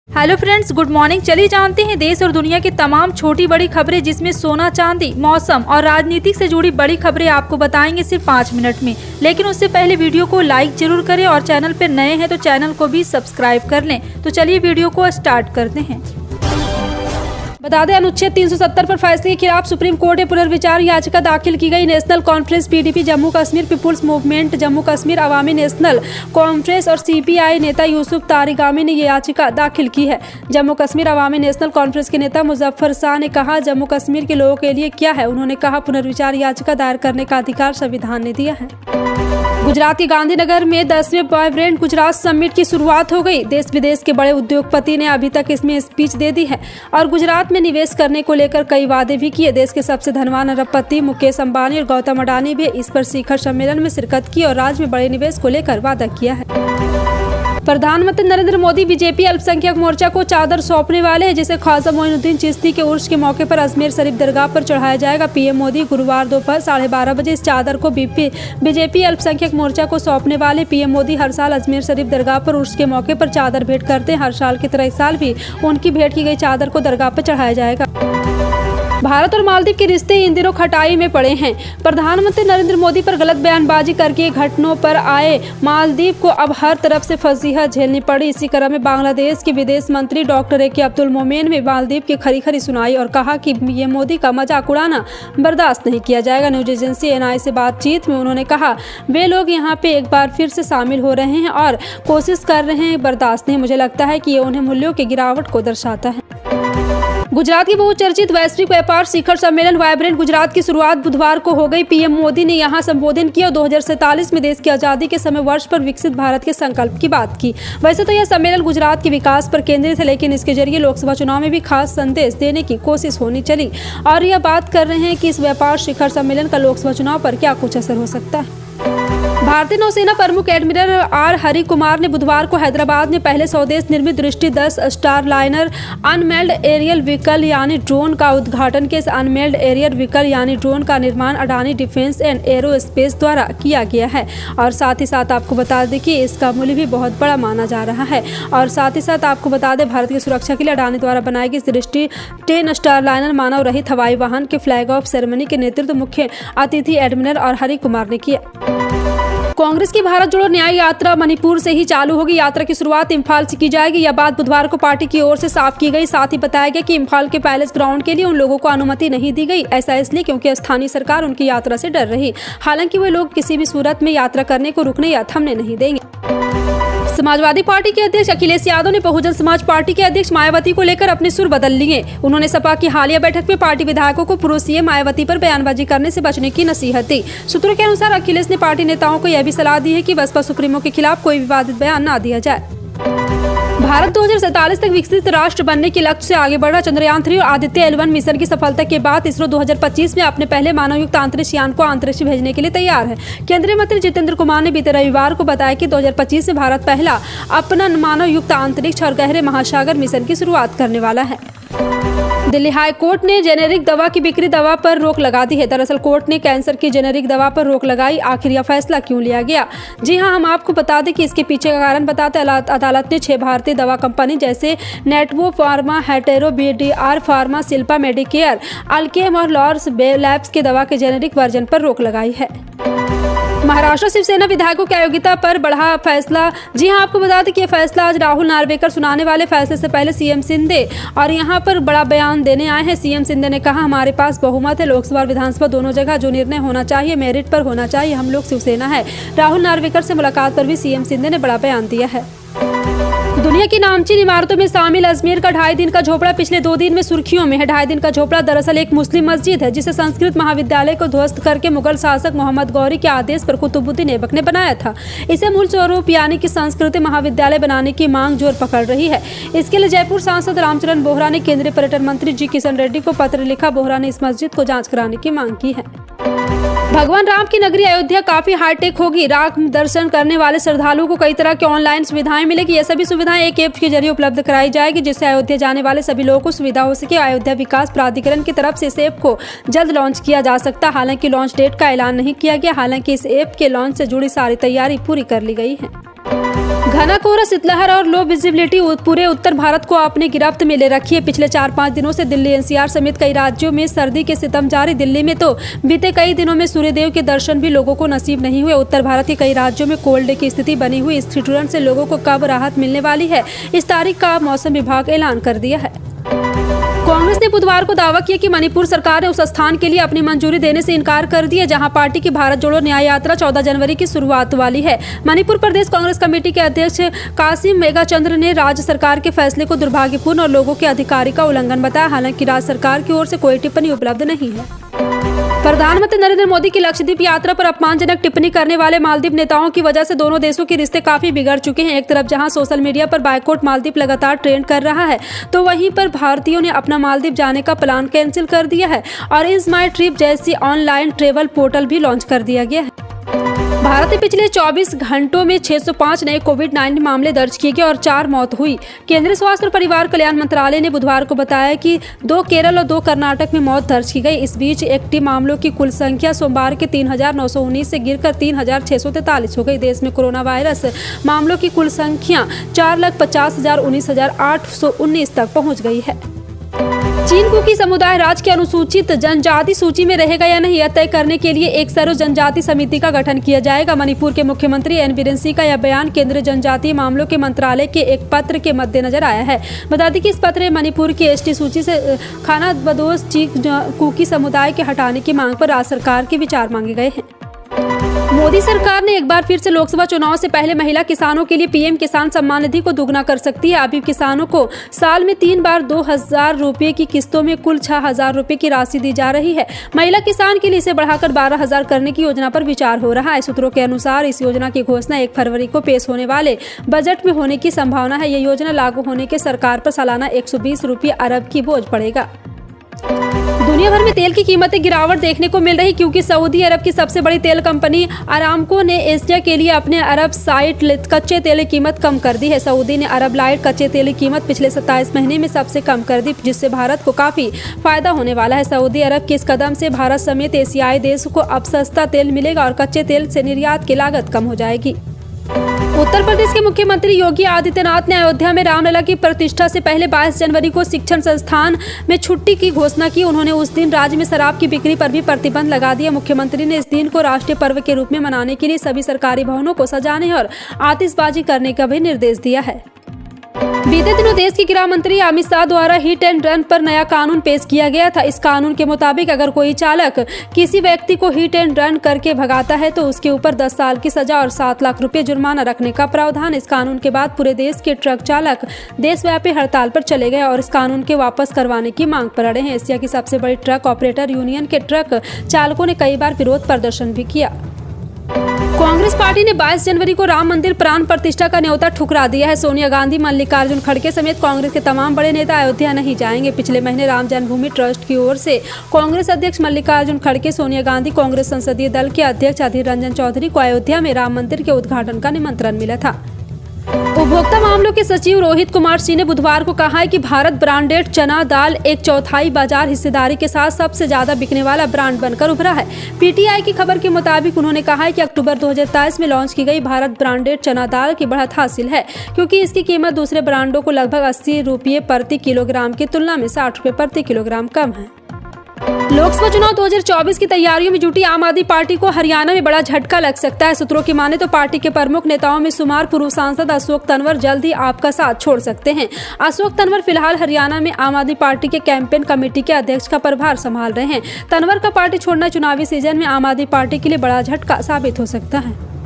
Hello friends, good morning. चलिए जानते हैं देश और दुनिया की तमाम छोटी बड़ी खबरें, जिसमें सोना चांदी, मौसम और राजनीतिक से जुड़ी बड़ी खबरें आपको बताएंगे सिर्फ 5 मिनट में। लेकिन उससे पहले वीडियो को लाइक जरूर करें और चैनल पर नए हैं तो चैनल को भी सब्सक्राइब कर लें। तो चलिए वीडियो को स्टार्ट करते हैं। बता दें, अनुच्छेद 370 पर फैसले के खिलाफ सुप्रीम कोर्ट में पुनर्विचार याचिका दाखिल की गई। National conference PDP, Jammu Kashmir peoples movement Jammu Kashmir, Awami national conference और सीपीआई नेता यूसुफ तारिगामी ने ये याचिका दाखिल की है। जम्मू कश्मीर अवामी नेशनल कॉन्फ्रेंस के नेता मुजफ्फर शाह ने कहा, जम्मू कश्मीर के लोगों के लिए क्या है। उन्होंने कहा, पुनर्विचार याचिका दायर करने का अधिकार संविधान ने दिया है। गुजरात के गांधीनगर में 10वें वाइब्रेंट गुजरात समिट की शुरुआत हो गई। देश विदेश के बड़े उद्योगपति ने अभी तक इसमें स्पीच दे दी है और गुजरात में निवेश करने को लेकर कई वादे भी किए। देश के सबसे धनवान अरबपति मुकेश अंबानी और गौतम अडानी भी इस पर शिखर सम्मेलन में शिरकत की और राज्य में बड़े निवेश को लेकर वादा किया है। प्रधानमंत्री नरेंद्र मोदी बीजेपी अल्पसंख्यक मोर्चा को चादर सौंपने वाले हैं, जिसे ख्वाजा मोइनुद्दीन चिश्ती के उर्स के मौके पर अजमेर शरीफ दरगाह पर चढ़ाया जाएगा। पीएम मोदी गुरुवार दोपहर 12:30 बजे इस चादर को बीजेपी अल्पसंख्यक मोर्चा को सौंपने वाले। पीएम मोदी हर साल अजमेर शरीफ दरगाह पर उर्स के मौके पर चादर भेंट करते हैं। हर साल की तरह इस साल भी उनकी भेंट की गई चादर को दरगाह पर चढ़ाया जाएगा। भारत और मालदीव के रिश्ते इन दिनों खटाई में पड़े हैं। प्रधानमंत्री नरेंद्र मोदी पर गलत बयानबाजी करके घटनाओं पर आए मालदीव को अब हर तरफ से फजीहत झेलनी पड़ी। इसी क्रम में बांग्लादेश के विदेश मंत्री डॉक्टर ए के अब्दुल मोमेन ने मालदीव की खरी सुनाई और कहा कि ये मोदी का मजाक उड़ाना बर्दाश्त नहीं किया जाएगा। न्यूज एजेंसी एनआई से बातचीत में उन्होंने कहा, वे लोग यहाँ पे एक बार फिर से शामिल हो रहे हैं और कोशिश कर रहे हैं बर्दाश्त नहीं। मुझे लगता है कि ये उन्हें मूल्यों की गिरावट को दर्शाता है। गुजरात के बहुचर्चित वैश्विक व्यापार शिखर सम्मेलन वाइब्रेंट गुजरात की शुरुआत बुधवार को हो गई। पीएम मोदी ने यहां संबोधन किया और 2047 में देश की आजादी के समय वर्ष पर विकसित भारत के संकल्प की बात की। वैसे तो यह सम्मेलन गुजरात के विकास पर केंद्रित है, लेकिन इसके जरिए लोकसभा चुनाव में भी खास संदेश देने की कोशिश होनी चली और यह बात कर रहे हैं कि इस व्यापार शिखर सम्मेलन का लोकसभा चुनाव पर क्या कुछ असर हो सकता है। भारतीय नौसेना प्रमुख एडमिरल आर हरि कुमार ने बुधवार को हैदराबाद में पहले स्वदेश निर्मित दृष्टि 10 स्टारलाइनर अनमेल्ड एरियल व्हीकल यानी ड्रोन का उद्घाटन किया। इस अनमेल्ड एरियल व्हीकल यानी ड्रोन का निर्माण अडानी डिफेंस एंड एरोस्पेस द्वारा किया गया है और साथ ही साथ आपको बता दें कि इसका मूल्य भी बहुत बड़ा माना जा रहा है। और साथ ही साथ आपको बता दें, भारत की सुरक्षा के लिए अडानी द्वारा बनाई गई दृष्टि 10 स्टारलाइनर मानव रहित हवाई वाहन के फ्लैग ऑफ सेरेमनी के नेतृत्व मुख्य अतिथि एडमिरल और हरि कुमार ने किया। कांग्रेस की भारत जोड़ो न्याय यात्रा मणिपुर से ही चालू होगी। यात्रा की शुरुआत इम्फाल से की जाएगी। यह बात बुधवार को पार्टी की ओर से साफ की गई। साथ ही बताया गया कि इम्फाल के पैलेस ग्राउंड के लिए उन लोगों को अनुमति नहीं दी गई। ऐसा इसलिए क्योंकि स्थानीय सरकार उनकी यात्रा से डर रही। हालांकि वे लोग किसी भी सूरत में यात्रा करने को रुकने या थमने नहीं देंगे। समाजवादी पार्टी के अध्यक्ष अखिलेश यादव ने बहुजन समाज पार्टी के अध्यक्ष मायावती को लेकर अपने सुर बदल लिए। उन्होंने सपा की हालिया बैठक में पार्टी विधायकों को पूर्व सीएम मायावती पर बयानबाजी करने से बचने की नसीहत दी। सूत्रों के अनुसार अखिलेश ने पार्टी नेताओं को यह भी सलाह दी है कि बसपा सुप्रीमो के खिलाफ कोई विवादित बयान न दिया जाए। भारत 2047 तक विकसित राष्ट्र बनने के लक्ष्य से आगे बढ़ा। चंद्रयान 3 और आदित्य L1 मिशन की सफलता के बाद इसरो 2025 में अपने पहले मानवयुक्त अंतरिक्ष यान को अंतरिक्ष भेजने के लिए तैयार है। केंद्रीय मंत्री जितेंद्र कुमार ने बीते रविवार को बताया कि 2025 में भारत पहला अपना मानवयुक्त अंतरिक्ष और गहरे महासागर मिशन की शुरुआत करने वाला है। दिल्ली हाई कोर्ट ने जेनेरिक दवा की बिक्री दवा पर रोक लगा दी है। दरअसल कोर्ट ने कैंसर की जेनेरिक दवा पर रोक लगाई। आखिर यह फैसला क्यों लिया गया? जी हां, हम आपको बता दें कि इसके पीछे का कारण बताते अदालत ने 6 भारतीय दवा कंपनी जैसे Natco pharma, Hetero, BDR pharma, Shilpa medicare, Alkem और लॉर्स लैब्स के दवा के जेनेरिक वर्जन पर रोक लगाई है। महाराष्ट्र शिवसेना विधायकों की अयोग्यता पर बढ़ा फैसला। जी हां, आपको बता दें कि यह फैसला आज राहुल नार्वेकर सुनाने वाले फैसले से पहले सीएम शिंदे और यहां पर बड़ा बयान देने आए हैं। सीएम शिंदे ने कहा, हमारे पास बहुमत है लोकसभा और विधानसभा दोनों जगह। जो निर्णय होना चाहिए मेरिट पर होना चाहिए। हम लोग शिवसेना है। राहुल नार्वेकर से मुलाकात पर भी सीएम शिंदे ने बड़ा बयान दिया है। दुनिया की नामचीन इमारतों में शामिल अजमेर का 2.5 दिन का झोपड़ा पिछले 2 दिन में सुर्खियों में है। 2.5 दिन का झोपड़ा दरअसल एक मुस्लिम मस्जिद है, जिसे संस्कृत महाविद्यालय को ध्वस्त करके मुगल शासक मोहम्मद गौरी के आदेश पर कुतुबुद्दीन ऐबक ने बनाया था। इसे मूल स्वरूप यानी कि संस्कृत महाविद्यालय बनाने की मांग जोर पकड़ रही है। इसके लिए जयपुर सांसद रामचरण बोहरा ने केंद्रीय पर्यटन मंत्री जी किशन रेड्डी को पत्र लिखा। बोहरा ने इस मस्जिद को जाँच कराने की मांग की है। भगवान राम की नगरी अयोध्या काफी हाईटेक होगी। राम दर्शन करने वाले श्रद्धालुओं को कई तरह की ऑनलाइन सुविधाएं मिलेगी। ये सभी सुविधाएं एक ऐप के जरिए उपलब्ध कराई जाएगी, जिससे अयोध्या जाने वाले सभी लोगों को सुविधा हो सके। अयोध्या विकास प्राधिकरण की तरफ से इस ऐप को जल्द लॉन्च किया जा सकता है। हालांकि लॉन्च डेट का ऐलान नहीं किया गया। हालांकि इस ऐप के लॉन्च से जुड़ी सारी तैयारी पूरी कर ली गई है। घना कोहरा, शीतलहर और लो विजिबिलिटी पूरे उत्तर भारत को अपने गिरफ्त में ले रखी है। पिछले 4-5 दिनों से दिल्ली एनसीआर समेत कई राज्यों में सर्दी के सितम जारी। दिल्ली में तो बीते कई दिनों में सूर्यदेव के दर्शन भी लोगों को नसीब नहीं हुए। उत्तर भारत के कई राज्यों में कोल्ड डे की स्थिति बनी हुई। इस ठिठुरन से लोगों को कब राहत मिलने वाली है, इस तारीख का मौसम विभाग ऐलान कर दिया है। कांग्रेस ने बुधवार को दावा किया कि मणिपुर सरकार ने उस स्थान के लिए अपनी मंजूरी देने से इनकार कर दिया जहां पार्टी की भारत जोड़ो न्याय यात्रा 14 जनवरी की शुरुआत वाली है। मणिपुर प्रदेश कांग्रेस कमेटी के अध्यक्ष कासिम मेघाचंद्र ने राज्य सरकार के फैसले को दुर्भाग्यपूर्ण और लोगों के अधिकार का उल्लंघन बताया। हालांकि राज्य सरकार की ओर से कोई टिप्पणी उपलब्ध नहीं है। प्रधानमंत्री नरेंद्र मोदी की लक्षद्वीप यात्रा पर अपमानजनक टिप्पणी करने वाले मालदीव नेताओं की वजह से दोनों देशों के रिश्ते काफी बिगड़ चुके हैं। एक तरफ जहां सोशल मीडिया पर बायकॉट मालदीव लगातार ट्रेंड कर रहा है, तो वहीं पर भारतीयों ने अपना मालदीव जाने का प्लान कैंसिल कर दिया है और इज माई ट्रिप जैसी ऑनलाइन ट्रेवल पोर्टल भी लॉन्च कर दिया गया है। भारत में पिछले 24 घंटों में 605 नए कोविड-19 मामले दर्ज किए गए और 4 मौत हुई। केंद्रीय स्वास्थ्य और परिवार कल्याण मंत्रालय ने बुधवार को बताया कि 2 केरल और 2 कर्नाटक में मौत दर्ज की गई। इस बीच एक्टिव मामलों की कुल संख्या सोमवार के 3,919 से गिरकर 3,643 हो गई। देश में कोरोना वायरस मामलों की कुल संख्या 4,50,19,819 तक पहुँच गई है। चीन कुकी समुदाय राज्य के अनुसूचित जनजाति सूची में रहेगा या नहीं, यह तय करने के लिए एक सर्व जनजाति समिति का गठन किया जाएगा। मणिपुर के मुख्यमंत्री एन बीरेन सिंह का यह बयान केंद्रीय जनजातीय मामलों के मंत्रालय के एक पत्र के मद्देनजर आया है। बता दें कि इस पत्र में मणिपुर की एसटी सूची से खानाबदोश चीन कुकी समुदाय के हटाने की मांग पर राज्य सरकार के विचार मांगे गए हैं। मोदी सरकार ने एक बार फिर से लोकसभा चुनाव से पहले महिला किसानों के लिए पीएम किसान सम्मान निधि को दुगना कर सकती है। अभी किसानों को साल में 3 बार 2,000 रुपये की किस्तों में कुल 6,000 रुपये की राशि दी जा रही है। महिला किसान के लिए इसे बढ़ाकर 12,000 करने की योजना पर विचार हो रहा है। सूत्रों के अनुसार इस योजना की घोषणा 1 फरवरी को पेश होने वाले बजट में होने की संभावना है। यह योजना लागू होने के सरकार पर सालाना 120 रुपये अरब की बोझ पड़ेगा। दुनिया भर में तेल की कीमतें गिरावट देखने को मिल रही क्योंकि सऊदी अरब की सबसे बड़ी तेल कंपनी अरामको ने एशिया के लिए अपने अरब साइट कच्चे तेल की कीमत कम कर दी है। सऊदी ने अरब लाइट कच्चे तेल की कीमत पिछले 27 महीने में सबसे कम कर दी, जिससे भारत को काफी फायदा होने वाला है। सऊदी अरब के इस कदम से भारत समेत एशियाई देशों को अब सस्ता तेल मिलेगा और कच्चे तेल से निर्यात की लागत कम हो जाएगी। उत्तर प्रदेश के मुख्यमंत्री योगी आदित्यनाथ ने अयोध्या में रामलला की प्रतिष्ठा से पहले 22 जनवरी को शिक्षण संस्थान में छुट्टी की घोषणा की। उन्होंने उस दिन राज्य में शराब की बिक्री पर भी प्रतिबंध लगा दिया। मुख्यमंत्री ने इस दिन को राष्ट्रीय पर्व के रूप में मनाने के लिए सभी सरकारी भवनों को सजाने और आतिशबाजी करने का भी निर्देश दिया है। बीते दिनों देश के गृह मंत्री अमित शाह द्वारा हिट एंड रन पर नया कानून पेश किया गया था। इस कानून के मुताबिक अगर कोई चालक किसी व्यक्ति को हिट एंड रन करके भगाता है तो उसके ऊपर 10 साल की सजा और 7 लाख रुपए जुर्माना रखने का प्रावधान। इस कानून के बाद पूरे देश के ट्रक चालक देशव्यापी हड़ताल पर चले गए और इस कानून के वापस करवाने की मांग पर अड़े हैं। एशिया की सबसे बड़ी ट्रक ऑपरेटर यूनियन के ट्रक चालकों ने कई बार विरोध प्रदर्शन भी किया। कांग्रेस पार्टी ने 22 जनवरी को राम मंदिर प्राण प्रतिष्ठा का न्योता ठुकरा दिया है। सोनिया गांधी, मल्लिकार्जुन खड़गे समेत कांग्रेस के तमाम बड़े नेता अयोध्या नहीं जाएंगे। पिछले महीने राम जन्मभूमि ट्रस्ट की ओर से कांग्रेस अध्यक्ष मल्लिकार्जुन खड़गे, सोनिया गांधी, कांग्रेस संसदीय दल के अध्यक्ष अधीर रंजन चौधरी को अयोध्या में राम मंदिर के उद्घाटन का निमंत्रण मिला था। उपभोक्ता मामलों के सचिव रोहित कुमार सिंह ने बुधवार को कहा है कि भारत ब्रांडेड चना दाल 1/4 बाजार हिस्सेदारी के साथ सबसे ज्यादा बिकने वाला ब्रांड बनकर उभरा है। पीटीआई की खबर के मुताबिक उन्होंने कहा है कि अक्टूबर 2023 में लॉन्च की गई भारत ब्रांडेड चना दाल की बढ़त हासिल है क्योंकि इसकी कीमत दूसरे ब्रांडों को लगभग 80 रुपये प्रति किलोग्राम की तुलना में 60 रुपये प्रति किलोग्राम कम है। लोकसभा चुनाव 2024 की तैयारियों में जुटी आम आदमी पार्टी को हरियाणा में बड़ा झटका लग सकता है। सूत्रों की माने तो पार्टी के प्रमुख नेताओं में शुमार पूर्व सांसद अशोक तंवर जल्द ही आपका साथ छोड़ सकते हैं। अशोक तंवर फिलहाल हरियाणा में आम आदमी पार्टी के कैंपेन कमेटी के अध्यक्ष का प्रभार संभाल रहे हैं। तंवर का पार्टी छोड़ना चुनावी सीजन में आम आदमी पार्टी के लिए बड़ा झटका साबित हो सकता है।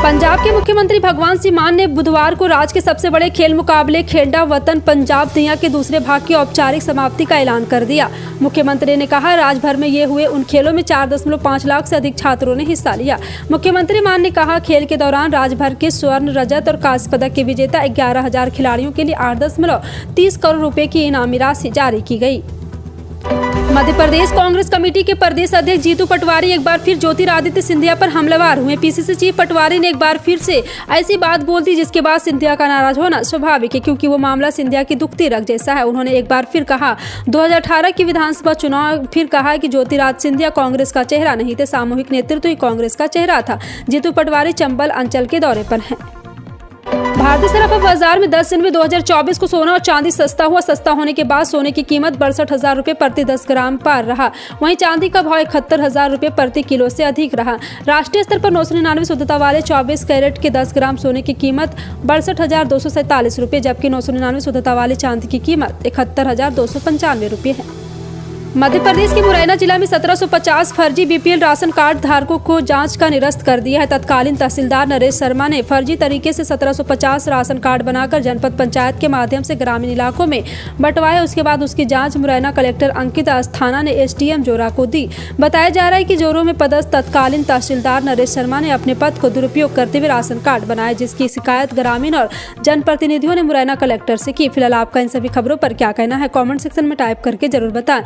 पंजाब के मुख्यमंत्री भगवंत सिंह मान ने बुधवार को राज्य के सबसे बड़े खेल मुकाबले खेड़ा वतन पंजाब दिया के दूसरे भाग की औपचारिक समाप्ति का ऐलान कर दिया। मुख्यमंत्री ने कहा, राज्य भर में ये हुए उन खेलों में 4.5 लाख से अधिक छात्रों ने हिस्सा लिया। मुख्यमंत्री मान ने कहा, खेल के दौरान राज्य भर के स्वर्ण, रजत और कांस्य पदक के विजेता 11,000 खिलाड़ियों के लिए 8.30 करोड़ रुपए की इनामी राशि जारी की गई। मध्य प्रदेश कांग्रेस कमेटी के प्रदेश अध्यक्ष जीतू पटवारी एक बार फिर ज्योतिरादित्य सिंधिया पर हमलावर हुए। पीसीसी चीफ पटवारी ने एक बार फिर से ऐसी बात बोल दी जिसके बाद सिंधिया का नाराज होना स्वाभाविक है क्योंकि वो मामला सिंधिया की दुखती रग जैसा है। उन्होंने एक बार फिर कहा 2018 की विधानसभा चुनाव फिर कहा कि ज्योतिरादित्य सिंधिया कांग्रेस का चेहरा नहीं थे, सामूहिक नेतृत्व ही कांग्रेस का चेहरा था। जीतू पटवारी चंबल अंचल के दौरे पर हैं। भारतीय सराफा बाजार में 10 जनवरी 2024 को सोना और चांदी सस्ता हुआ। सस्ता होने के बाद सोने की कीमत 62,000 रुपये प्रति 10 ग्राम पार रहा। वहीं चांदी का भाव 71,000 रुपये प्रति किलो से अधिक रहा। राष्ट्रीय स्तर पर 999 शुद्धता वाले 24 कैरेट के 10 ग्राम सोने की कीमत 62,247 रुपये, जबकि 999 शुद्धता वाले चांदी की कीमत 71,295 रुपये है। मध्य प्रदेश के मुरैना जिला में 1750 फर्जी बीपीएल राशन कार्ड धारकों को जांच का निरस्त कर दिया है। तत्कालीन तहसीलदार नरेश शर्मा ने फर्जी तरीके से 1750 राशन कार्ड बनाकर जनपद पंचायत के माध्यम से ग्रामीण इलाकों में बंटवाए। उसके बाद उसकी जांच मुरैना कलेक्टर अंकित अस्थाना ने एसडीएम जोरा को दी। बताया जा रहा है कि जोरों में पदस्थ तत्कालीन तहसीलदार नरेश शर्मा ने अपने पद को दुरुपयोग करते हुए राशन कार्ड बनाए, जिसकी शिकायत ग्रामीण और जनप्रतिनिधियों ने मुरैना कलेक्टर से की। फिलहाल आपका इन सभी खबरों पर क्या कहना है, कमेंट सेक्शन में टाइप करके जरूर बताएं।